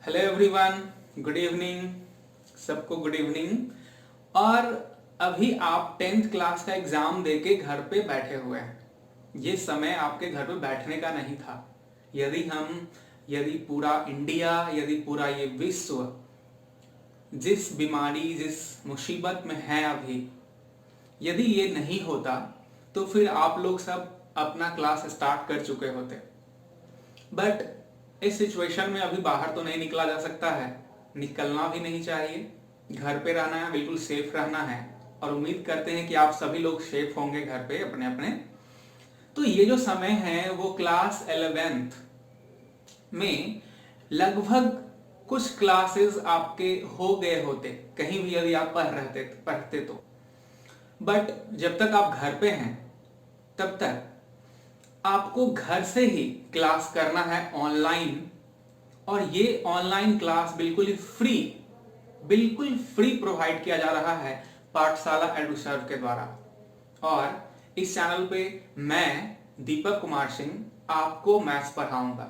Hello everyone, good evening. सबको good evening. और अभी आप 10th क्लास का एग्जाम देके घर पे बैठे हुए हैं। ये समय आपके घर पे बैठने का नहीं था। यदि पूरा इंडिया, यदि पूरा ये विश्व जिस बीमारी, जिस मुसीबत में है अभी, यदि ये नहीं होता तो फिर आप लोग सब अपना क्लास स्टार्ट कर चुके होते। बट इस सिचुएशन में अभी बाहर तो नहीं निकला जा सकता है, निकलना भी नहीं चाहिए। घर पे रहना है, बिल्कुल सेफ रहना है। और उम्मीद करते हैं कि आप सभी लोग सेफ होंगे घर पे अपने अपने। तो ये जो समय है वो क्लास 11th में लगभग कुछ क्लासेस आपके हो गए होते, कहीं भी यदि आप पढ़ते तो। बट जब तक आप घर पे हैं तब तक आपको घर से ही क्लास करना है ऑनलाइन। और ये ऑनलाइन क्लास बिल्कुल फ्री प्रोवाइड किया जा रहा है पाठशाला एडुसर्व के द्वारा। और इस चैनल पे मैं दीपक कुमार सिंह आपको मैथ्स पढ़ाऊंगा।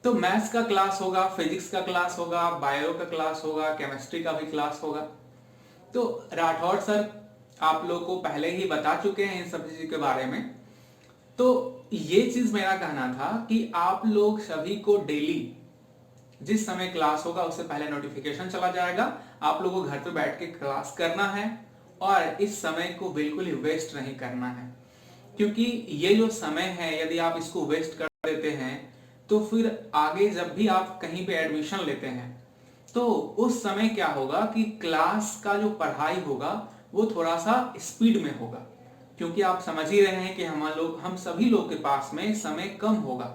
तो मैथ्स का क्लास होगा, फिजिक्स का क्लास होगा, बायो का क्लास होगा, केमिस्ट्री का भी क्लास होगा। तो राठौड़ सर आप लोग को पहले ही बता चुके हैं इन सब चीज के बारे में। तो ये चीज मेरा कहना था कि आप लोग सभी को डेली जिस समय क्लास होगा उससे पहले नोटिफिकेशन चला जाएगा। आप लोगों को घर पे बैठ के क्लास करना है और इस समय को बिल्कुल ही वेस्ट नहीं करना है। क्योंकि ये जो समय है यदि आप इसको वेस्ट कर देते हैं तो फिर आगे जब भी आप कहीं पे एडमिशन लेते हैं तो उस समय क्या होगा कि क्लास का जो पढ़ाई होगा वो थोड़ा सा स्पीड में होगा। क्योंकि आप समझ ही रहे हैं कि हम सभी लोग के पास में समय कम होगा,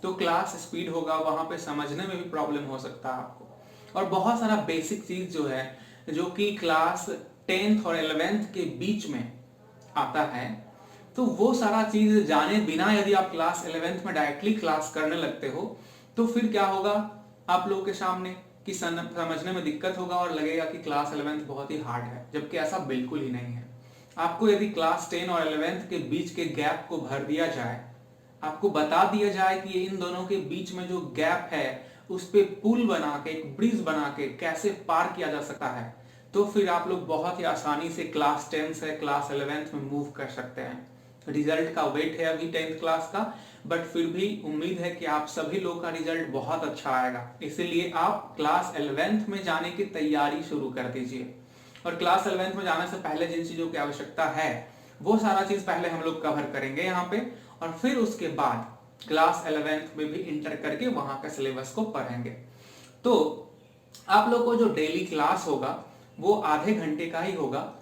तो क्लास स्पीड होगा, वहां पे समझने में भी प्रॉब्लम हो सकता है आपको। और बहुत सारा बेसिक चीज जो है जो कि क्लास 10th और 11th के बीच में आता है, तो वो सारा चीज जाने बिना यदि आप क्लास 11th में डायरेक्टली क्लास करने लगते हो तो फिर क्या होगा आप लोगों के सामने कि समझने में दिक्कत होगा और लगेगा कि क्लास 11th बहुत ही हार्ड है, जबकि ऐसा बिल्कुल ही नहीं है। आपको यदि क्लास 10 और 11th के बीच के गैप को भर दिया जाए, आपको बता दिया जाए कि इन दोनों के बीच में जो गैप है उस पे पुल बना के, एक ब्रिज बना के कैसे पार किया जा सकता है, तो फिर आप लोग बहुत ही आसानी से क्लास 10 से क्लास 11th में मूव कर सकते हैं। रिजल्ट का वेट है अभी 10th क्लास का, बट फिर भी उम्मीद है कि आप सभी लोग का रिजल्ट बहुत अच्छा आएगा। इसीलिए आप क्लास 11th में जाने की तैयारी शुरू कर दीजिए। और क्लास 11th में जाने से पहले जिन चीजों की आवश्यकता है वो सारा चीज पहले हम लोग कवर करेंगे यहाँ पे, और फिर उसके बाद क्लास 11th में भी इंटर करके वहां का सिलेबस को पढ़ेंगे। तो आप लोग को जो डेली क्लास होगा वो आधे घंटे का ही होगा,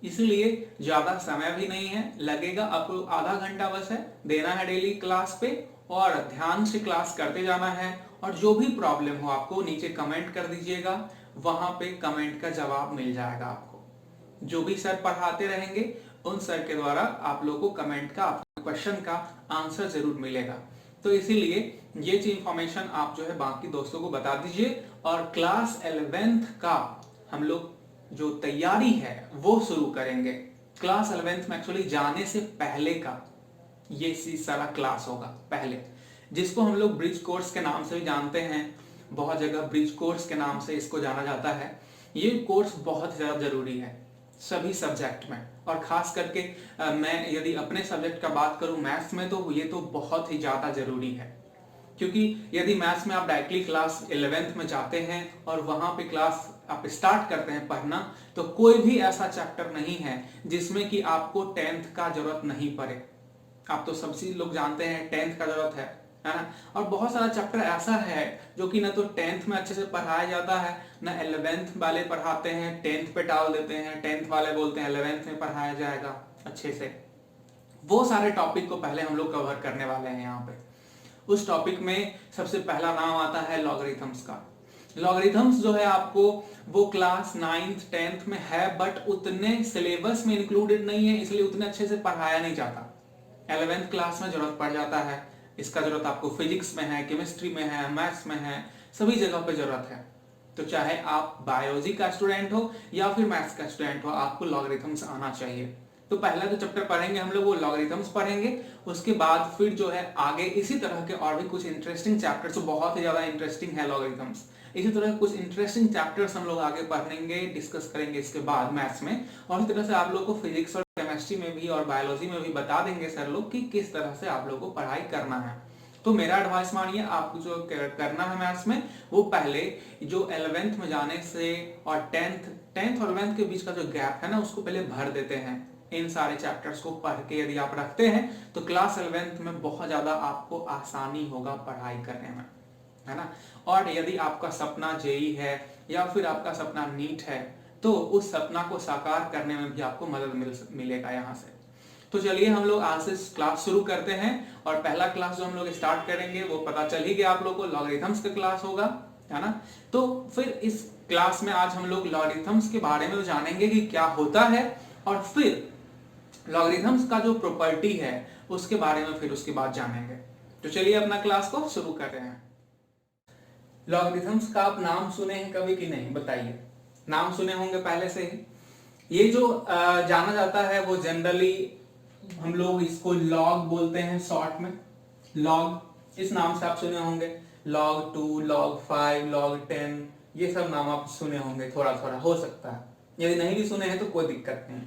इसलिए ज्यादा समय भी नहीं है लगेगा। आपको आधा घंटा बस है देना है डेली क्लास पे, और ध्यान से क्लास करते जाना है। और जो भी प्रॉब्लम हो आपको नीचे कमेंट कर दीजिएगा, वहां पे कमेंट का जवाब मिल जाएगा आपको। जो भी सर पढ़ाते रहेंगे उन सर के द्वारा आप लोग को कमेंट का, आपके क्वेश्चन का आंसर जरूर मिलेगा। तो इसीलिए ये चीज इंफॉर्मेशन आप जो है बाकी दोस्तों को बता दीजिए। और क्लास 11th का हम लोग जो तैयारी है वो शुरू करेंगे। क्लास 11th में एक्चुअली जाने से पहले का ये सारा क्लास होगा पहले, जिसको हम लोग ब्रिज कोर्स के नाम से भी जानते हैं। बहुत जगह ब्रिज कोर्स के नाम से इसको जाना जाता है। ये कोर्स बहुत ज्यादा जरूरी है सभी सब्जेक्ट में, और खास करके मैं यदि अपने सब्जेक्ट का बात करूं मैथ्स में, तो ये तो बहुत ही ज्यादा जरूरी है। क्योंकि यदि मैथ्स में आप डायरेक्टली क्लास 11th में जाते हैं और वहां पे क्लास आप स्टार्ट करते हैं पढ़ना, तो कोई भी ऐसा चैप्टर नहीं है जिसमें कि आपको 10th का जरूरत नहीं पड़े। आप तो सभी लोग जानते हैं 10th का जरूरत है ना। और बहुत सारा चैप्टर ऐसा है जो कि ना तो 10th में अच्छे से पढ़ाया जाता है, ना 11th वाले पढ़ाते हैं 10th पे टाल देते हैं, 10th वाले बोलते हैं 11th में पढ़ाया जाएगा अच्छे से। वो सारे टॉपिक को पहले हम लोग कवर करने वाले हैं यहाँ पे। उस टॉपिक में सबसे पहला नाम आता है लॉगरिथम्स का। लॉगरिथम्स जो है आपको वो क्लास 9th 10th में है, बट उतने सिलेबस में इंक्लूडेड नहीं है, इसलिए उतने अच्छे से पढ़ाया नहीं जाता। 11th क्लास में जरूरत पड़ जाता है इसका। जरूरत आपको फिजिक्स में है, केमिस्ट्री में है, मैथ्स में है, सभी जगह पे जरूरत है। तो चाहे आप बायोलॉजी का स्टूडेंट हो या फिर मैथ्स का स्टूडेंट हो, आपको लॉगरिथम्स आना चाहिए। तो पहला जो चैप्टर पढ़ेंगे हम लोग वो लॉगरिथम्स पढ़ेंगे, उसके बाद फिर जो है आगे इसी तरह के और भी कुछ इंटरेस्टिंग चैप्टर्स, जो बहुत ही ज्यादा इंटरेस्टिंग है लॉगरिथम्स, इसी तरह कुछ इंटरेस्टिंग चैप्टर्स हम लोग आगे पढ़ेंगे, डिस्कस करेंगे इसके बाद मैथ्स में। और इस तरह से आप लोग को फिजिक्स और केमिस्ट्री में भी और बायोलॉजी में भी बता देंगे सर लोग कि किस तरह से आप लोग को पढ़ाई करना है। तो मेरा एडवाइस मानिए, आपको जो करना है मैथ्स में, वो पहले जो 11th में जाने से और 10th और 11th के बीच का जो गैप है ना, उसको पहले भर देते हैं। इन सारे चैप्टर्स को पढ़ के यदि आप रखते हैं तो क्लास 11th में बहुत ज्यादा आपको आसानी होगा पढ़ाई करने में, है ना। और यदि आपका सपना जेई है या फिर आपका सपना नीट है, तो उस सपना को साकार करने में भी आपको मदद मिलेगा यहाँ से। तो चलिए हम लोग आज से क्लास शुरू करते हैं। और पहला क्लास जो हम लोग स्टार्ट करेंगे वो पता चल ही गया आप लोग को, लॉगरिथम्स का क्लास होगा, है ना। तो फिर इस क्लास में आज हम लोग लॉगरिथम्स के बारे में जानेंगे कि क्या होता है, और फिर लॉगरिथम्स का जो प्रॉपर्टी है उसके बारे में फिर उसके बाद जानेंगे। तो चलिए अपना क्लास को शुरू कर रहे हैं। लॉगरिथम्स का आप नाम सुने हैं कभी कि नहीं, बताइए। नाम सुने होंगे पहले से ही। ये जो जाना जाता है वो जनरली हम लोग इसको लॉग बोलते हैं, शॉर्ट में लॉग, इस नाम से आप सुने होंगे। लॉग 2, लॉग 5, लॉग 10, ये सब नाम आप सुने होंगे, थोड़ा थोड़ा हो सकता है। यदि नहीं भी सुने हैं तो कोई दिक्कत नहीं।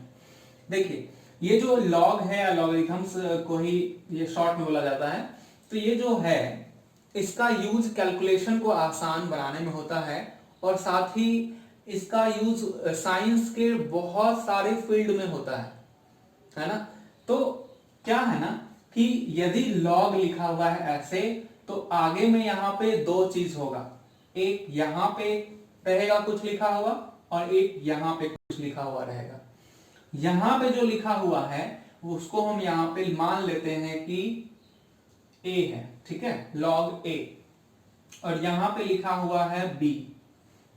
देखिए ये जो लॉग है या लॉगरिथम्स को ही ये शॉर्ट में बोला जाता है, तो ये जो है इसका यूज कैलकुलेशन को आसान बनाने में होता है, और साथ ही इसका यूज साइंस के बहुत सारे फील्ड में होता है ना। तो क्या है ना कि यदि लॉग लिखा हुआ है ऐसे, तो आगे में यहाँ पे दो चीज होगा, एक यहाँ पे रहेगा कुछ लिखा हुआ और एक यहाँ पे कुछ लिखा हुआ रहेगा। यहाँ पे जो लिखा हुआ है उसको हम यहाँ पे मान लेते हैं कि a है, ठीक है, log a, और यहाँ पे लिखा हुआ है b।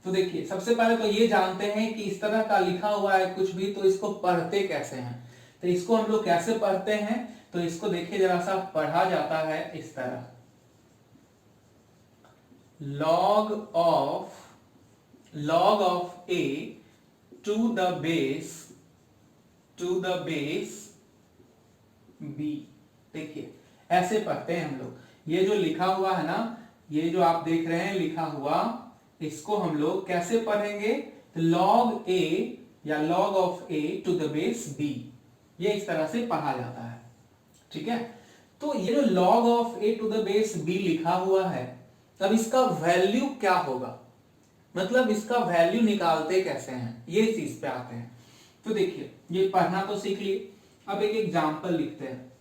तो देखिए सबसे पहले तो ये जानते हैं कि इस तरह का लिखा हुआ है कुछ भी तो इसको पढ़ते कैसे हैं। तो इसको हम लोग कैसे पढ़ते हैं, तो इसको देखिए जरा सा, पढ़ा जाता है इस तरह, log of a to the base b। देखिए ऐसे पढ़ते हैं हम लोग। ये जो लिखा हुआ है ना, ये जो आप देख रहे हैं लिखा हुआ, इसको हम लोग कैसे पढ़ेंगे, तो log a या log of a to the base b, ये इस तरह से पढ़ा जाता है, ठीक है। तो ये जो log of a to the base b लिखा हुआ है, तब इसका वैल्यू क्या होगा, मतलब इसका वैल्यू निकालते कैसे हैं, ये चीज पे आते हैं। तो देखिए ये पढ़ना तो सीख लिए, अब एक एग्जांपल लिखते हैं।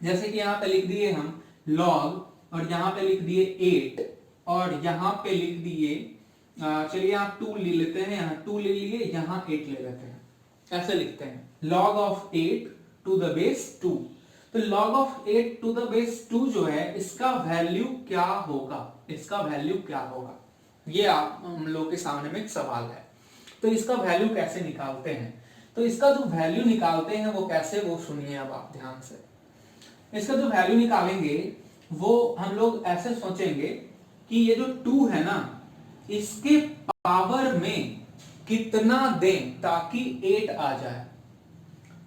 जैसे कि यहाँ पे लिख दिए हम log, और यहाँ पे लिख दिए 8, और यहाँ पे लिख दिए, चलिए यहाँ 2 ले लेते हैं, यहाँ 2 ले लिए, यहाँ 8 ले लेते हैं, ऐसे लिखते हैं log of 8 to the base 2। तो log of 8 to the base 2 जो है इसका वैल्यू क्या होगा, इसका वैल्यू क्या होगा, ये आप हम लोग के सामने में एक सवाल है। तो इसका वैल्यू कैसे निकालते हैं, तो इसका जो वैल्यू निकालते हैं वो कैसे, वो सुनिए अब आप ध्यान से। इसका जो वैल्यू निकालेंगे वो हम लोग ऐसे सोचेंगे कि ये जो 2 है ना, इसके पावर में कितना दें ताकि 8 आ जाए।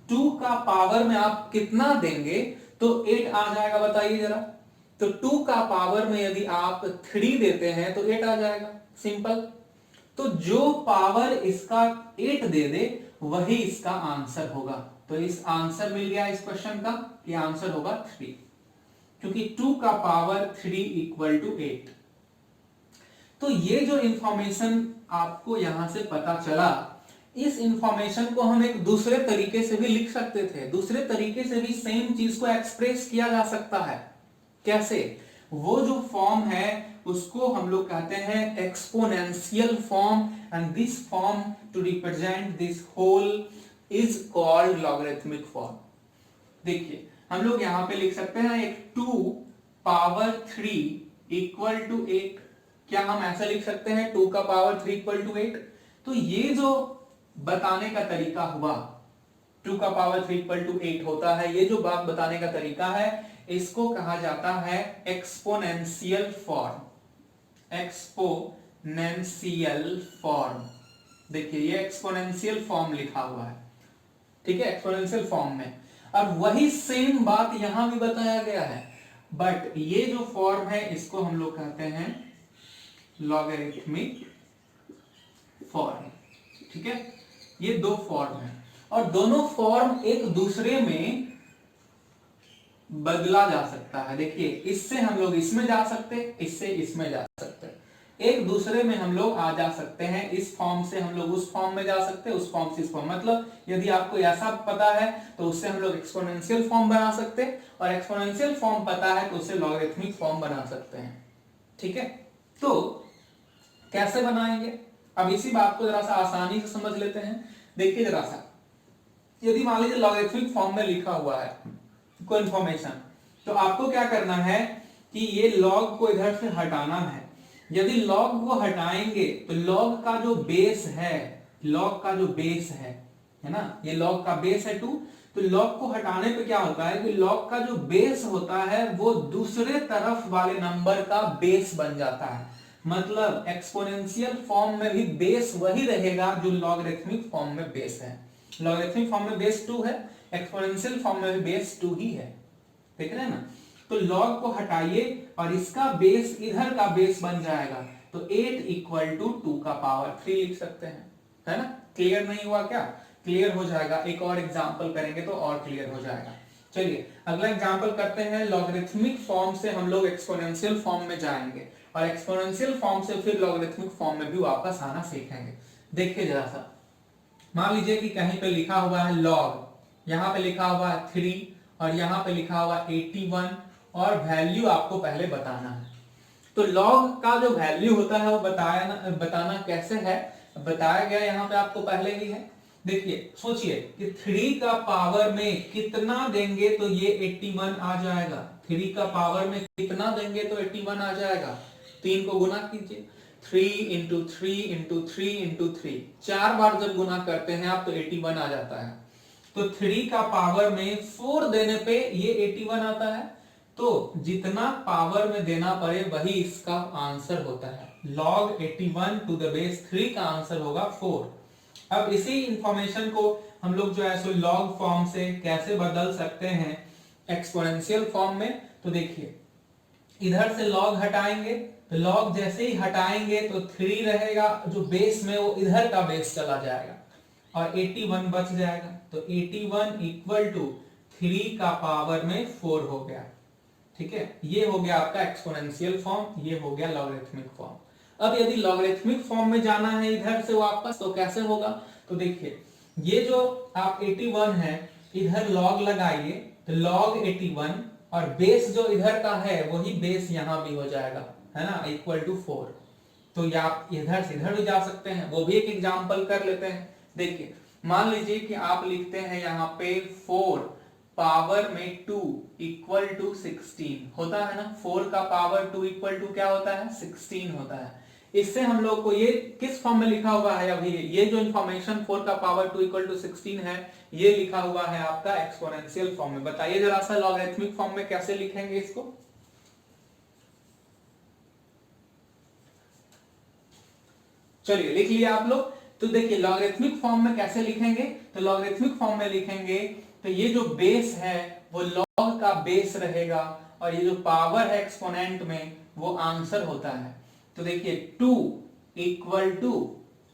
2 का पावर में आप कितना देंगे तो 8 आ जाएगा, बताइए जरा। तो 2 का पावर में यदि आप 3 देते हैं तो 8 आ जाएगा, सिंपल। तो जो पावर इसका 8 दे दे वही इसका आंसर होगा। तो इस आंसर मिल गया इस क्वेश्चन का कि आंसर होगा 3, क्योंकि 2 का पावर 3 इक्वल टू 8। तो ये जो इंफॉर्मेशन आपको यहां से पता चला, इस इंफॉर्मेशन को हम एक दूसरे तरीके से भी लिख सकते थे, दूसरे तरीके से भी सेम चीज को एक्सप्रेस किया जा सकता है। कैसे, वो जो फॉर्म है उसको हम लोग कहते हैं exponential form, and this form to represent this whole is called logarithmic form. देखिए हम लोग यहां पे लिख सकते हैं एक 2 पावर 3 इक्वल टू 8। क्या हम ऐसा लिख सकते हैं 2 का पावर 3 इक्वल टू 8? तो ये जो बताने का तरीका हुआ, 2 का पावर 3 इक्वल टू 8 होता है, ये जो बात बताने का तरीका है इसको कहा जाता है एक्सपोनेंशियल फॉर्म। एक्सपोनेंशियल फॉर्म, देखिए ये एक्सपोनेंशियल फॉर्म लिखा हुआ है, ठीक है, एक्सपोनेंशियल फॉर्म में। अब वही सेम बात यहां भी बताया गया है, बट ये जो फॉर्म है इसको हम लोग कहते हैं लॉगरिथमिक फॉर्म। ठीक है, ये दो फॉर्म है और दोनों फॉर्म एक दूसरे में बदला जा सकता है। देखिए, इससे हम लोग इसमें जा सकते, इससे इसमें जा सकते, एक दूसरे में हम लोग आ जा सकते हैं। इस फॉर्म से हम लोग उस फॉर्म में जा सकते हैं, उस फॉर्म से इस फॉर्म। मतलब यदि आपको ऐसा पता है तो उससे हम लोग एक्सपोनेंशियल फॉर्म बना सकते हैं, और एक्सपोनेंशियल फॉर्म पता है तो उससे लॉगरिथमिक फॉर्म बना सकते हैं। ठीक है, तो कैसे बनाएंगे, अब इसी बात को जरा सा आसानी से समझ लेते हैं। देखिए जरा सा, यदि मान लीजिए लॉगरिथमिक फॉर्म में लिखा हुआ है कोई इंफॉर्मेशन, तो आपको क्या करना है कि ये लॉग को इधर से हटाना है। यदि लॉग को हटाएंगे तो लॉग का जो बेस है, लॉग का जो बेस है ना, ये लॉग का बेस है 2, तो लॉग को हटाने पे क्या होता है कि लॉग का जो बेस होता है वो दूसरे तरफ वाले नंबर का बेस बन जाता है। मतलब एक्सपोनेंशियल फॉर्म में भी बेस वही रहेगा जो लॉगरिथमिक फॉर्म में बेस है। लॉगरिथमिक फॉर्म में बेस 2 है, एक्सपोनेंशियल फॉर्म में भी बेस 2 ही है। देख रहे हैं ना, तो लॉग को हटाइए और इसका बेस इधर का बेस बन जाएगा, तो 8 इक्वल टू 2 का पावर 3 लिख सकते हैं, है ना। क्लियर नहीं हुआ क्या? क्लियर हो जाएगा, एक और एग्जांपल करेंगे तो और क्लियर हो जाएगा। चलिए अगला एग्जांपल करते हैं। लॉगरिथमिक फॉर्म से हम लोग एक्सपोनेंशियल फॉर्म में जाएंगे और एक्सपोनेंशियल फॉर्म से फिर लॉगरिथमिक फॉर्म में भी वापस आना सीखेंगे। देखिए जरा सा, मान लीजिए कि कहीं पे लिखा हुआ है लॉग, यहां पे लिखा हुआ है 3 और यहां पे लिखा हुआ 81 और वैल्यू आपको पहले बताना है। तो लॉग का जो वैल्यू होता है वो बताना कैसे है, बताया गया यहां पे आपको पहले ही है। देखिए सोचिए कि 3 का पावर में कितना देंगे तो ये 81 आ जाएगा। 3 का पावर में कितना देंगे तो 81 आ जाएगा। 3 को गुना कीजिए, 3 इंटू 3 इंटू 3 इंटू 3, 4 बार जब गुना करते हैं आप तो 81 आ जाता है। तो 3 का पावर में 4 देने पे ये 81 आता है। तो जितना पावर में देना पड़े वही इसका आंसर होता है। log 81 टू द बेस 3 का आंसर होगा 4। अब इसी इंफॉर्मेशन को हम लोग जो है सो लॉग फॉर्म से कैसे बदल सकते हैं एक्सपोनेंशियल फॉर्म में। तो देखिए, इधर से लॉग हटाएंगे तो लॉग जैसे ही हटाएंगे तो 3 रहेगा जो बेस में, वो इधर का बेस चला जाएगा और 81 बच जाएगा। तो 81 इक्वल टू 3 का पावर में 4 हो गया। ठीक है, ये हो गया आपका एक्सपोनेंशियल फॉर्म, ये हो गया लॉगरिथमिक फॉर्म। अब यदि लॉगरिथमिक फॉर्म में जाना है इधर से वापस तो कैसे होगा? तो देखिए, ये जो आप 81 है इधर लॉग लगाइए तो log 81 और बेस जो इधर का है वही बेस यहां भी हो जाएगा, है ना, इक्वल टू 4। तो या आप इधर से इधर भी जा सकते हैं, वो भी एक एग्जांपल कर लेते हैं। देखिए मान लीजिए कि आप लिखते हैं यहाँ पे 4 पावर में 2 इक्वल टू 16 होता है ना। 4 का पावर 2 इक्वल टू क्या होता है? 16 होता है। इससे हम लोग को ये किस फॉर्म में लिखा हुआ है? अभी ये जो इंफॉर्मेशन 4 का पावर 2 इक्वल टू 16 है, ये लिखा हुआ है आपका एक्सपोनेंशियल फॉर्म में। बताइए जरा सा लॉगरिथमिक फॉर्म में कैसे लिखेंगे इसको? चलिए लिख लिया आप लोग। तो देखिए लॉगरिथमिक फॉर्म में कैसे लिखेंगे? तो लॉगरिथमिक फॉर्म में लिखेंगे तो ये जो बेस है वो लॉग का बेस रहेगा और ये जो पावर है एक्सपोनेंट में वो आंसर होता है। तो देखिए 2 इक्वल टू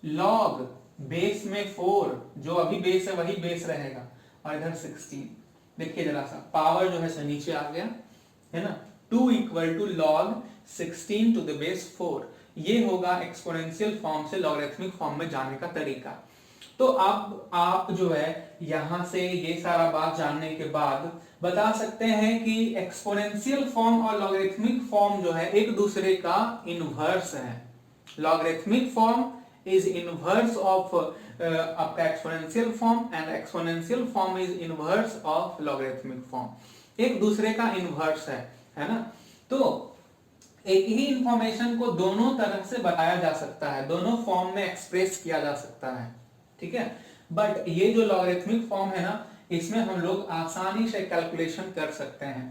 लॉग बेस में 4, जो अभी बेस है वही बेस रहेगा, और इधर 16। देखिए जरा सा पावर जो है सो नीचे आ गया, है ना। 2 equal to log 16 to the base 4। ये होगा एक्सपोनेंशियल फॉर्म से लॉगरिथमिक फॉर्म में जाने का तरीका। तो अब आप जो है यहां से ये सारा बात जानने के बाद बता सकते हैं कि एक्सपोनेंशियल फॉर्म और लॉगरिथमिक फॉर्म जो है एक दूसरे का इनवर्स है। Logarithmic form is inverse of आपका exponential form and exponential form is inverse of logarithmic form. एक दूसरे का इनवर्स है ना। तो एक ही इंफॉर्मेशन को दोनों तरह से बताया जा सकता है, दोनों फॉर्म में एक्सप्रेस किया जा सकता है, ठीक है। बट ये जो लॉगरिथमिक फॉर्म है ना, इसमें हम लोग आसानी से कैलकुलेशन कर सकते हैं,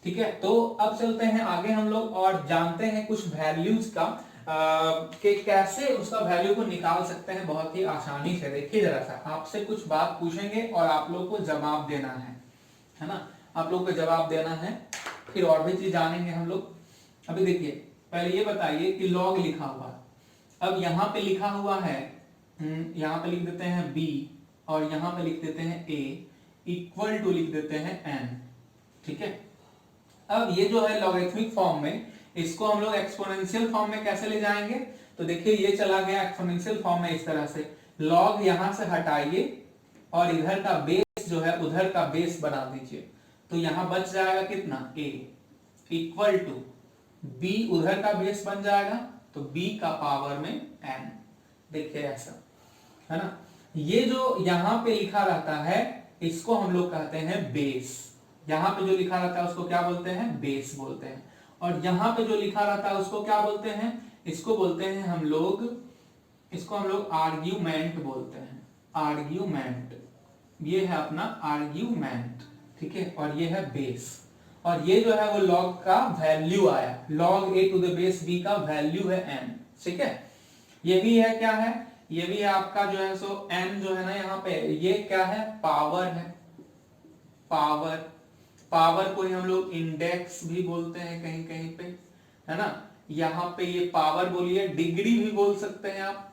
ठीक है। तो अब चलते हैं आगे हम लोग और जानते हैं कुछ वैल्यूज का। कि कैसे उसका वैल्यू को निकाल सकते हैं बहुत ही आसानी से। देखिए जरा सा, आपसे कुछ बात पूछेंगे और आप लोग को जवाब देना है ना, आप लोग को जवाब देना है, फिर और भी चीज जानेंगे हम लोग। अभी देखिए, पहले ये बताइए कि लॉग लिखा हुआ, अब यहाँ पे लिखा हुआ है, यहाँ पे लिख देते हैं b और यहाँ पे लिख देते हैं a इक्वल टू लिख देते हैं n, ठीक है। अब ये जो है लॉगरिथमिक फॉर्म में, इसको हम लोग एक्सपोनेंशियल फॉर्म में कैसे ले जाएंगे, तो देखिए ये चला गया एक्सपोनेंशियल फॉर्म में इस तरह से, लॉग यहां से हटाइए और इधर का बेस जो है उधर का बेस बना दीजिए, तो यहां बच जाएगा कितना a इक्वल टू b, उधर का बेस बन जाएगा तो b का पावर में n। देखिए ऐसा है ना, ये जो यहां पे लिखा रहता है इसको हम लोग कहते हैं बेस, यहाँ पे जो लिखा रहता है उसको क्या बोलते हैं, बेस बोलते हैं। और यहाँ पे जो लिखा रहता है उसको क्या बोलते हैं, इसको बोलते हैं हम लोग, इसको हम लोग आर्ग्यूमेंट बोलते हैं, आर्ग्यूमेंट। ये है अपना आर्ग्यूमेंट, ठीक है, और ये है बेस। और ये जो है वो लॉग का वैल्यू आया, log a to the base b का वैल्यू है n, ठीक है। ये भी है क्या है, ये भी है आपका जो है सो n जो है ना यहाँ पे, ये क्या है, पावर है, पावर। पावर को ही हम लोग इंडेक्स भी बोलते हैं कहीं कहीं पे, है ना। यहाँ पे ये पावर बोलिए, डिग्री भी बोल सकते हैं आप,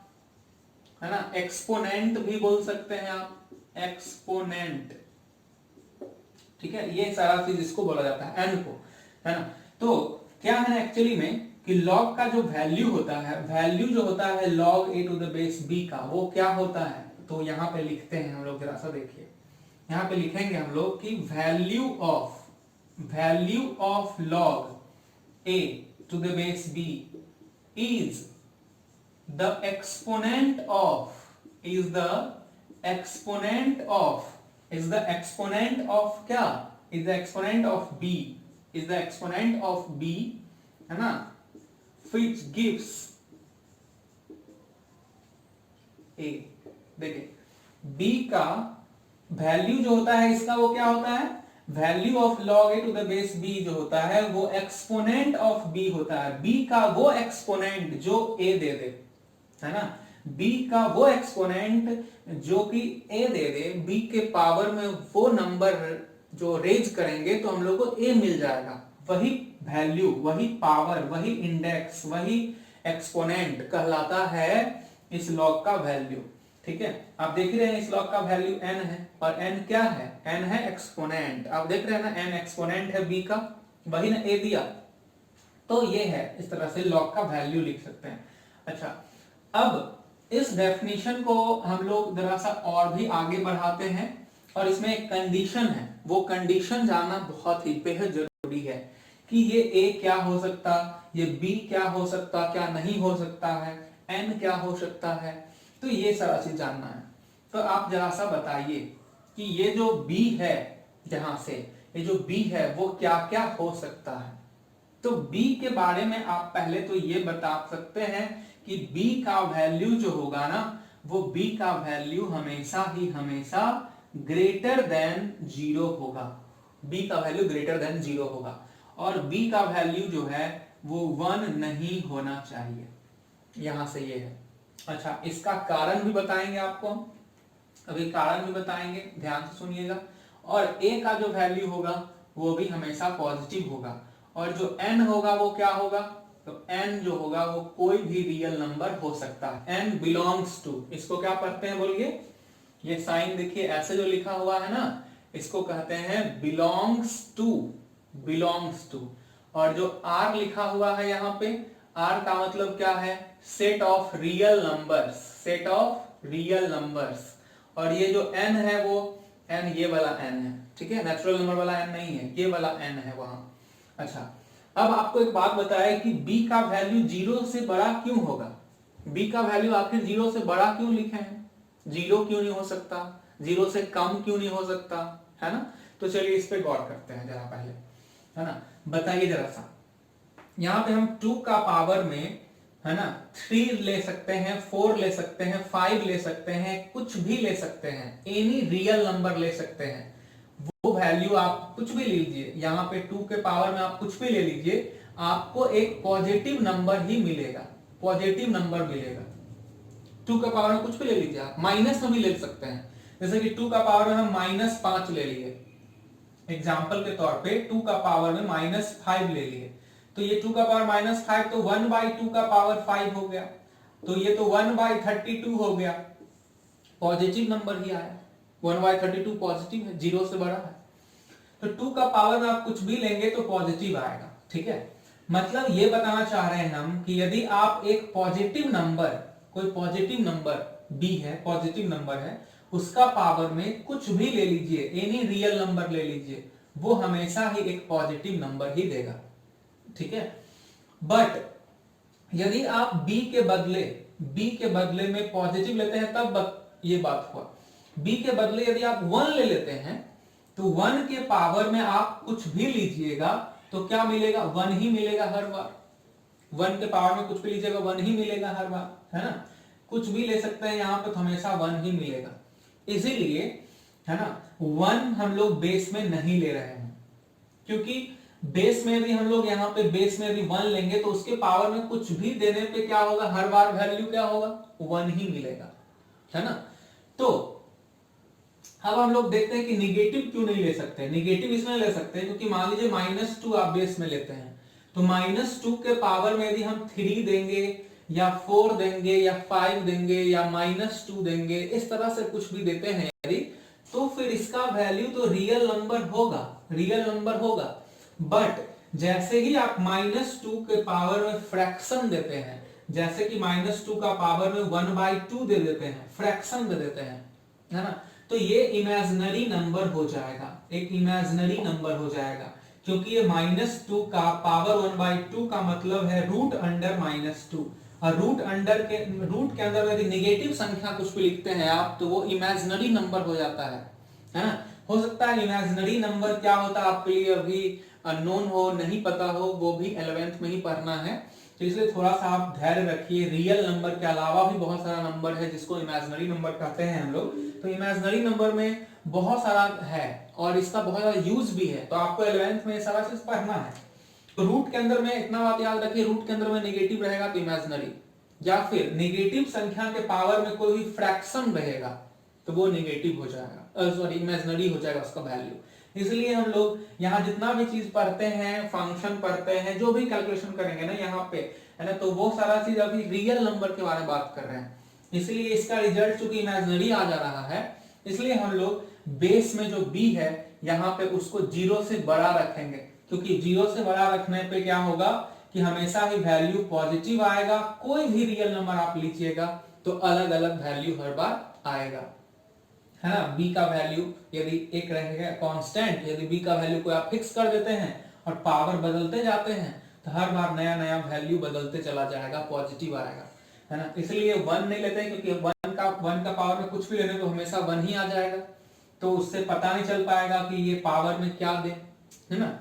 है ना, एक्सपोनेंट भी बोल सकते हैं आप, एक्सपोनेंट, ठीक है। ये सारा चीज इसको बोला जाता है n को, है ना। तो क्या है एक्चुअली में कि लॉग का जो वैल्यू होता है, वैल्यू जो होता है log a to the base b का, वो क्या होता है, तो यहाँ पे लिखते हैं हम लोग, जरा सा देखिए, यहाँ पे लिखेंगे हम लोग कि value of log a to the base b is the exponent of क्या, is the exponent of b, है ना, which gives a। देखिए b का वैल्यू जो होता है इसका, वो क्या होता है, value of log a to the base b जो होता है वो एक्सपोनेंट ऑफ b होता है, b का वो एक्सपोनेंट जो a दे दे, है ना, b का वो एक्सपोनेंट जो कि a दे दे, b के पावर में वो नंबर जो रेज करेंगे तो हम लोग को a मिल जाएगा, वही वैल्यू, वही पावर, वही इंडेक्स, वही एक्सपोनेंट कहलाता है इस लॉग का वैल्यू, ठीक है। आप देख रहे हैं इस लॉग का वैल्यू n है, और n क्या है, n है एक्सपोनेंट, आप देख रहे हैं ना, n एक्सपोनेंट है b का, वही ना a दिया, तो ये है, इस तरह से लॉग का वैल्यू लिख सकते हैं। अच्छा, अब इस डेफिनेशन को हम लोग जरा सा और भी आगे बढ़ाते हैं, और इसमें एक कंडीशन है, वो कंडीशन जानना बहुत ही बेहद जरूरी है कि ये a क्या हो सकता, ये b क्या हो सकता, क्या नहीं हो सकता है, n क्या हो सकता है, तो ये सारा चीज जानना है। तो आप जरा सा बताइए कि ये जो b है, यहां से ये जो b है वो क्या क्या हो सकता है। तो b के बारे में आप पहले तो ये बता सकते हैं कि b का वैल्यू जो होगा ना, वो b का वैल्यू हमेशा ही हमेशा ग्रेटर देन 0 होगा, b का वैल्यू ग्रेटर देन 0 होगा, और b का वैल्यू जो है वो 1 नहीं होना चाहिए, यहां से ये है। अच्छा, इसका कारण भी बताएंगे आपको हम, अभी कारण भी बताएंगे, ध्यान से सुनिएगा। और a का जो वैल्यू होगा वो भी हमेशा पॉजिटिव होगा, और जो n होगा वो क्या होगा, तो n जो होगा वो कोई भी रियल नंबर हो सकता है, n बिलोंग्स टू, इसको क्या पढ़ते हैं बोलिए, ये साइन देखिए ऐसे जो लिखा हुआ है ना, इसको कहते हैं बिलोंग्स टू। और जो r लिखा हुआ है यहाँ पे, r का मतलब क्या है, सेट ऑफ रियल नंबर्स, और ये जो n है वो n, ये वाला n है, ठीक है, नेचुरल नंबर वाला n नहीं है, ये वाला n है वहां। अच्छा, अब आपको एक बात बताए कि b का वैल्यू 0 से बड़ा क्यों होगा, b का वैल्यू आखिर 0 से बड़ा क्यों लिखे हैं, 0 क्यों नहीं हो सकता, 0 से कम क्यों नहीं हो सकता, है ना। तो चलिए इस पे गौर करते हैं जरा पहले, है ना, बताइए जरा सा। यहाँ पे हम 2 का पावर में, है ना, 3 ले सकते हैं, 4 ले सकते हैं, 5 ले सकते हैं, कुछ भी ले सकते हैं, एनी रियल नंबर ले सकते हैं, वो वैल्यू आप कुछ भी लीजिए, यहाँ पे 2 के पावर में आप कुछ भी ले लीजिए, आपको एक पॉजिटिव नंबर ही मिलेगा, पॉजिटिव नंबर मिलेगा। 2 का पावर में कुछ भी ले लीजिए आप, माइनस में भी ले सकते हैं, जैसे कि 2 का पावर में हम -5 ले लिए, एग्जाम्पल के तौर पे 2 का पावर में -5 ले लिए, तो ये 2 का पावर -5 तो 1/2 का पावर 5 हो गया, तो ये तो 1/32 हो गया, पॉजिटिव नंबर ही आया। 1/32 पॉजिटिव है, 0 से बड़ा है, तो 2 का पावर में आप कुछ भी लेंगे तो पॉजिटिव आएगा। ठीक है, मतलब ये बताना चाह रहे हैं हम कि यदि आप एक पॉजिटिव नंबर, कोई पॉजिटिव नंबर b है, पॉजिटिव नंबर है, उसका पावर में कुछ भी ले लीजिए, एनी रियल नंबर ले लीजिए, वो हमेशा ही एक पॉजिटिव नंबर ही देगा। ठीक है, बट यदि आप b के बदले में पॉजिटिव लेते हैं तब ये बात हुआ। b के बदले यदि आप 1 ले लेते हैं तो 1 के पावर में आप कुछ भी लीजिएगा तो क्या मिलेगा, 1 ही मिलेगा हर बार। 1 के पावर में कुछ भी लीजिएगा 1 ही मिलेगा हर बार, है ना, कुछ भी ले सकते हैं यहाँ पे तो हमेशा 1 ही मिलेगा। इसीलिए है ना 1 हम लोग बेस में नहीं ले रहे हैं, क्योंकि बेस में भी हम लोग यहाँ पे बेस में भी 1 लेंगे तो उसके पावर में कुछ भी देने पे क्या होगा, हर बार वैल्यू क्या होगा, 1 ही मिलेगा, है ना। तो अब हम लोग देखते हैं कि निगेटिव क्यों नहीं ले सकते। निगेटिव इसमें ले सकते हैं क्योंकि मान लीजिए -2 आप बेस में लेते हैं, तो -2 के पावर में यदि हम 3 देंगे या 4 देंगे या 5 देंगे या -2 देंगे, इस तरह से कुछ भी देते हैं यदि, तो फिर इसका वैल्यू तो रियल नंबर होगा। बट जैसे ही आप -2 के पावर में फ्रैक्शन देते हैं, जैसे कि -2 का पावर में 1/2 दे देते हैं, फ्रैक्शन दे देते हैं, है ना, तो ये इमेजिनरी नंबर हो जाएगा, एक इमेजिनरी नंबर हो जाएगा, क्योंकि ये -2 का पावर 1/2 का मतलब है रूट अंडर -2, और रूट के अंदर यदि निगेटिव संख्या कुछ भी लिखते हैं आप तो वो इमेजिनरी नंबर हो जाता है ना। हो सकता है इमेजिनरी नंबर क्या होता है आपके लिए अभी अननोन हो, नहीं पता हो, वो भी 11th में ही पढ़ना है, तो इसलिए थोड़ा सा आप धैर्य रखिए। रियल नंबर के अलावा भी बहुत सारा नंबर है जिसको इमेजिनरी नंबर कहते हैं हम लोग, तो इमेजिनरी नंबर में बहुत सारा है और इसका बहुत ज्यादा यूज भी है, तो आपको 11th में ये सारा चीज पढ़ना है। तो रूट के अंदर में इतना बात याद रखिए, रूट के अंदर में नेगेटिव रहेगा तो इमेजिनरी, या फिर नेगेटिव संख्या के पावर में कोई भी फ्रैक्शन रहेगा तो वो नेगेटिव हो जाएगा, सॉरी इमेजिनरी हो जाएगा उसका वैल्यू। इसलिए हम लोग यहाँ जितना भी चीज पढ़ते हैं, फंक्शन पढ़ते हैं, जो भी कैलकुलेशन करेंगे ना यहाँ पे, है ना, तो वो सारा चीज अभी रियल नंबर के बारे में बात कर रहे हैं। इसलिए इसका रिजल्ट चूंकि इमेजिनरी आ जा रहा है, इसलिए हम लोग बेस में जो b है यहाँ पे उसको 0 से बड़ा रखेंगे, क्योंकि 0 से बड़ा रखने पे क्या होगा कि हमेशा ही वैल्यू पॉजिटिव आएगा। कोई भी रियल नंबर आप लीजिएगा तो अलग अलग वैल्यू हर बार आएगा, है ना। b का वैल्यू यदि एक रहेगा कांस्टेंट, यदि b का वैल्यू को आप फिक्स कर देते हैं और पावर बदलते जाते हैं तो हर बार नया नया वैल्यू बदलते चला जाएगा, पॉजिटिव आएगा, है ना। इसलिए 1 नहीं लेते हैं क्योंकि 1 का पावर में कुछ भी लेने तो हमेशा 1 ही आ जाएगा, तो उससे पता नहीं चल पाएगा कि ये पावर में क्या दे, है ना।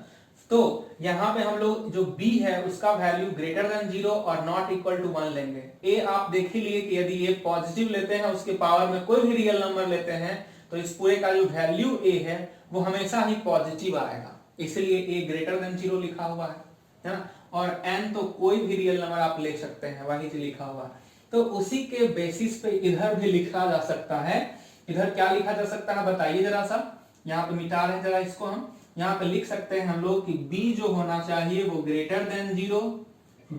तो यहाँ पे हम लोग जो b है उसका वैल्यू ग्रेटर देन 0 और नॉट इक्वल टू 1 लेंगे। a आप देख ही लिए कि यदि ये पॉजिटिव लेते हैं उसके पावर में कोई भी रियल नंबर लेते हैं तो इस पूरे का जो वैल्यू a है वो हमेशा ही पॉजिटिव आएगा, इसलिए a ग्रेटर देन 0 लिखा हुआ है ना। और n तो कोई भी रियल नंबर आप ले सकते हैं, वही जो लिखा हुआ है, तो उसी के बेसिस पे इधर भी लिखा जा सकता है। इधर क्या लिखा जा सकता है बताइए जरा सा, यहाँ पे मिटा रहे हैं जरा इसको, हम यहाँ पे लिख सकते हैं हम लोग कि b जो होना चाहिए वो greater than 0,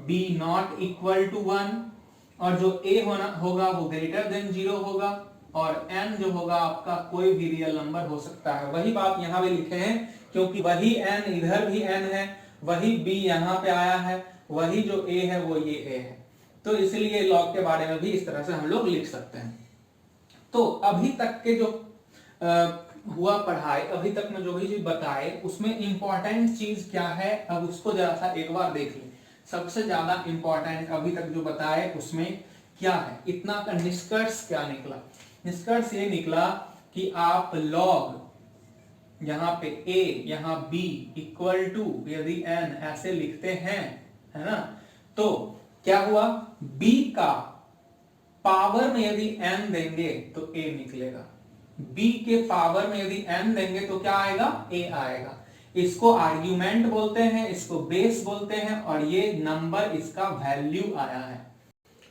b not equal to 1, और जो a होगा वो ग्रेटर देन 0 होगा, और n जो होगा आपका कोई भी रियल नंबर हो सकता है। वही बात यहाँ पे लिखे हैं क्योंकि वही n इधर भी n है, वही b यहाँ पे आया है, वही जो a है वो ये a है, तो इसलिए लॉग के बारे में भी इस तरह से हम लोग लिख सकते हैं। तो अभी तक के जो हुआ पढ़ाई, अभी तक में जो भी चीज बताए उसमें इंपॉर्टेंट चीज क्या है, अब उसको जरा सा एक बार देख लें। सबसे ज्यादा इंपॉर्टेंट अभी तक जो बताए उसमें क्या है, इतना का निष्कर्ष क्या निकला। निष्कर्ष ये निकला कि आप लॉग यहाँ पे a यहाँ b इक्वल टू यदि n ऐसे लिखते हैं, है ना, तो क्या हुआ, b का पावर में यदि n देंगे तो a निकलेगा, b के पावर में यदि n देंगे तो क्या आएगा, a आएगा। इसको आर्ग्यूमेंट बोलते हैं, इसको बेस बोलते हैं, और ये नंबर इसका वैल्यू आया है।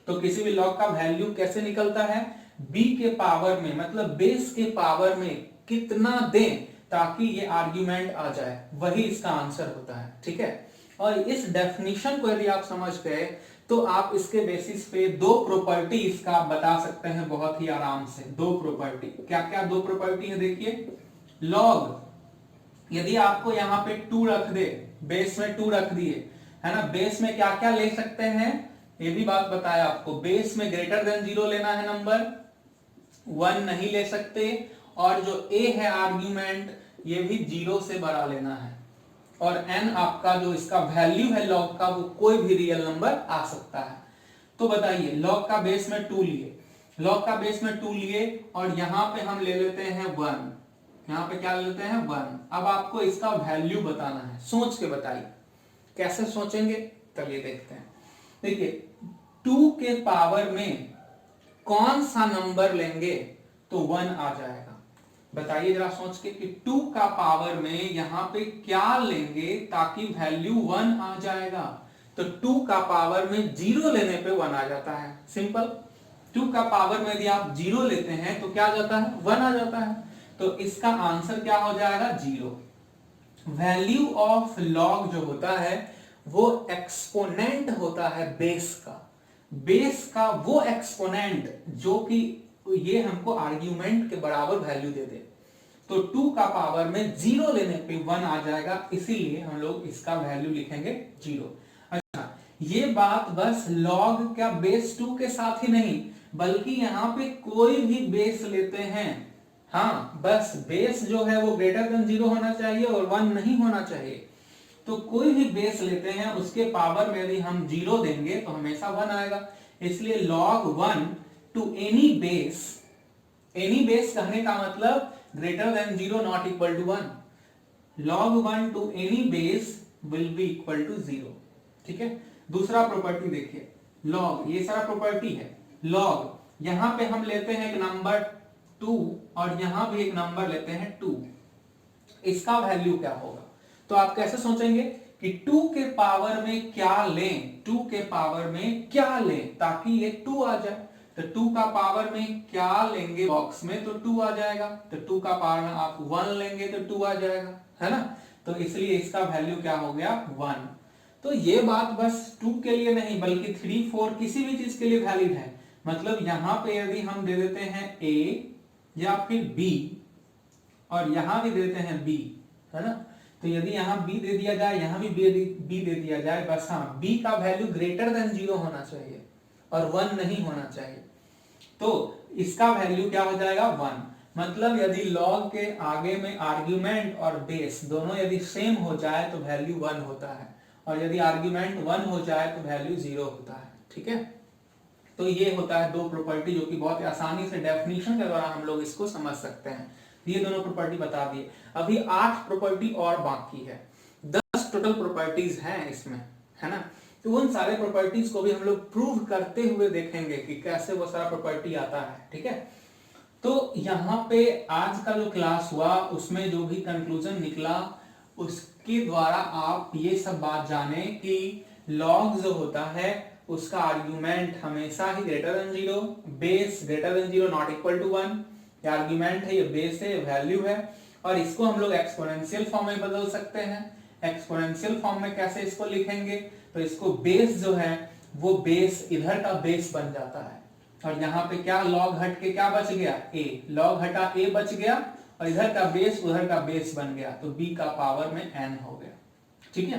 तो किसी भी लॉग का वैल्यू कैसे निकलता है, b के पावर में, मतलब बेस के पावर में कितना दें ताकि ये आर्ग्यूमेंट आ जाए, वही इसका आंसर होता है। ठीक है, और इस डेफिनेशन को यदि आप समझ गए तो आप इसके बेसिस पे दो प्रॉपर्टी इसका बता सकते हैं बहुत ही आराम से। दो प्रॉपर्टी, क्या क्या दो प्रॉपर्टी है देखिए। लॉग यदि आपको यहाँ पे 2 रख दे, बेस में 2 रख दिए है ना, बेस में क्या क्या ले सकते हैं ये भी बात बताया आपको। बेस में ग्रेटर देन 0 लेना है नंबर, 1 नहीं ले सकते, और जो a है आर्ग्यूमेंट ये भी 0 से बड़ा लेना है, और n आपका जो इसका वैल्यू है लॉग का वो कोई भी रियल नंबर आ सकता है। तो बताइए, लॉग का बेस में 2 लिए, लॉग का बेस में 2 लिए, और यहां पे हम ले लेते हैं 1, यहां पे क्या ले लेते हैं 1। अब आपको इसका वैल्यू बताना है, सोच के बताइए कैसे सोचेंगे, चलिए देखते हैं। देखिए 2 के पावर में कौन सा नंबर लेंगे तो 1 आ जाएगा। बताइए जरा सोच के कि 2 का पावर में यहां पे क्या लेंगे ताकि वैल्यू 1 आ जाएगा। तो 2 का पावर में 0 लेने पे 1 आ जाता है, सिंपल। 2 का पावर में यदि आप 0 लेते हैं तो क्या आ जाता है, 1 आ जाता है। तो इसका आंसर क्या हो जाएगा, 0। वैल्यू ऑफ लॉग जो होता है वो एक्सपोनेंट होता है बेस का, बेस का वो एक्सपोनेंट जो कि ये हमको आर्ग्यूमेंट के बराबर वैल्यू दे दे। तो 2 का पावर में 0 लेने पे 1 आ जाएगा, इसीलिए हम लोग इसका वैल्यू लिखेंगे 0। अच्छा, ये बात बस लॉग का बेस 2 के साथ ही नहीं, बल्कि यहां पे कोई भी बेस लेते हैं, हाँ बस बेस जो है वो ग्रेटर देन 0 होना चाहिए और 1 नहीं होना चाहिए। तो कोई भी बेस लेते हैं उसके पावर में यदि हम 0 देंगे तो हमेशा 1 आएगा, इसलिए log 1 टू एनी बेस कहने का मतलब greater than 0 not equal to 1, log 1 to any base will be equal to 0। ठीक है, दूसरा प्रॉपर्टी देखिए, log, ये सारा प्रॉपर्टी है। log यहां पे हम लेते हैं एक नंबर 2 और यहां भी एक नंबर लेते हैं 2, इसका वैल्यू क्या होगा। तो आप कैसे सोचेंगे कि 2 के पावर में क्या लें, 2 के पावर में क्या लें ताकि ये 2 आ जाए। तो 2 का पावर में क्या लेंगे बॉक्स में तो 2 आ जाएगा, तो 2 का पावर में आप 1 लेंगे तो 2 आ जाएगा, है ना। तो इसलिए इसका वैल्यू क्या हो गया, 1। तो ये बात बस 2 के लिए नहीं बल्कि 3, 4 किसी भी चीज के लिए वैलिड है। मतलब यहां पे यदि हम दे देते हैं a या फिर b और यहां भी देते हैं b, है ना, तो यदि यहां b दे दिया जाए, यहां भी b दे दिया जाए, बस हाँ b का वैल्यू ग्रेटर देन 0 होना चाहिए और 1 नहीं होना चाहिए। तो इसका वैल्यू क्या हो जाएगा, 1। मतलब यदि लॉग के आगे में आर्ग्यूमेंट और बेस दोनों यदि सेम हो जाए तो वैल्यू 1 होता है, और यदि आर्ग्यूमेंट 1 हो जाए तो वैल्यू 0 होता है। ठीक है, तो ये होता है दो प्रॉपर्टी जो कि बहुत आसानी से डेफिनेशन के द्वारा हम लोग इसको समझ सकते हैं। ये दोनों प्रॉपर्टी बता दिए, अभी 8 प्रॉपर्टी और बाकी है, 10 टोटल प्रॉपर्टीज हैं इसमें, है ना। तो उन सारे प्रॉपर्टीज को भी हम लोग प्रूव करते हुए देखेंगे कि कैसे वो सारा प्रॉपर्टी आता है। ठीक है, तो यहाँ पे आज का जो क्लास हुआ उसमें जो भी कंक्लूजन निकला उसके द्वारा आप ये सब बात जाने कि लॉग जो होता है उसका आर्ग्यूमेंट हमेशा ही greater than 0, base greater than 0 not equal to 1, ये आर्ग्यूमेंट है, ये बेस है, ये वैल्यू है, और इसको हम लोग एक्सपोनेंशियल फॉर्म में बदल सकते हैं। एक्सपोनेंशियल फॉर्म में कैसे इसको लिखेंगे, तो इसको बेस जो है वो बेस इधर का बेस बन जाता है, और यहाँ पे क्या लॉग हट के क्या बच गया, a, लॉग हटा a बच गया, और इधर का बेस उधर का बेस बन गया, तो b का पावर में n हो गया। ठीक है,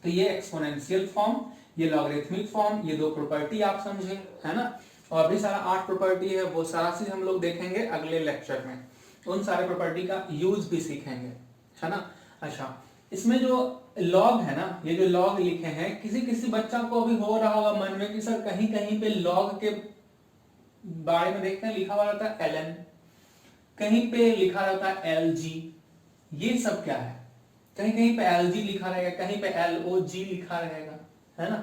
तो ये एक्सपोनेंशियल फॉर्म, ये लॉगरिथमिक फॉर्म, ये दो प्रॉपर्टी आप समझे, है ना। और भी सारा 8 प्रॉपर्टी है, वो सारा चीज हम लोग देखेंगे अगले लेक्चर में, उन सारे प्रॉपर्टी का यूज भी सीखेंगे, है ना। अच्छा, इसमें जो लॉग है ना, ये जो लॉग लिखे हैं, किसी किसी बच्चा को भी हो रहा होगा मन में कि सर कहीं कहीं पे लॉग के बारे में देखते हैं लिखा हुआ रहता है ln, कहीं पे लिखा रहता है lg, ये सब क्या है, कहीं कहीं पे lg लिखा रहेगा, कहीं पे log लिखा रहेगा, है ना।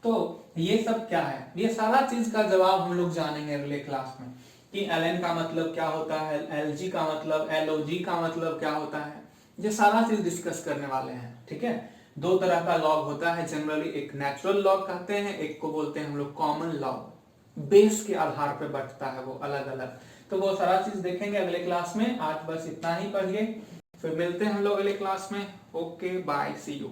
तो ये सब क्या है, ये सारा चीज का जवाब हम लोग जानेंगे अगले क्लास में कि ln का मतलब क्या होता है, lg का मतलब, log का मतलब क्या होता है, ये सारा चीज डिस्कस करने वाले हैं। ठीक है, दो तरह का लॉग होता है जनरली, एक नेचुरल लॉग कहते हैं, एक को बोलते हैं हम लोग कॉमन लॉग। बेस के आधार पर बढ़ता है वो अलग अलग। तो वो सारा चीज देखेंगे अगले क्लास में। आज बस इतना ही पढ़िए, फिर मिलते हैं हम लोग अगले क्लास में। Okay bye, see you.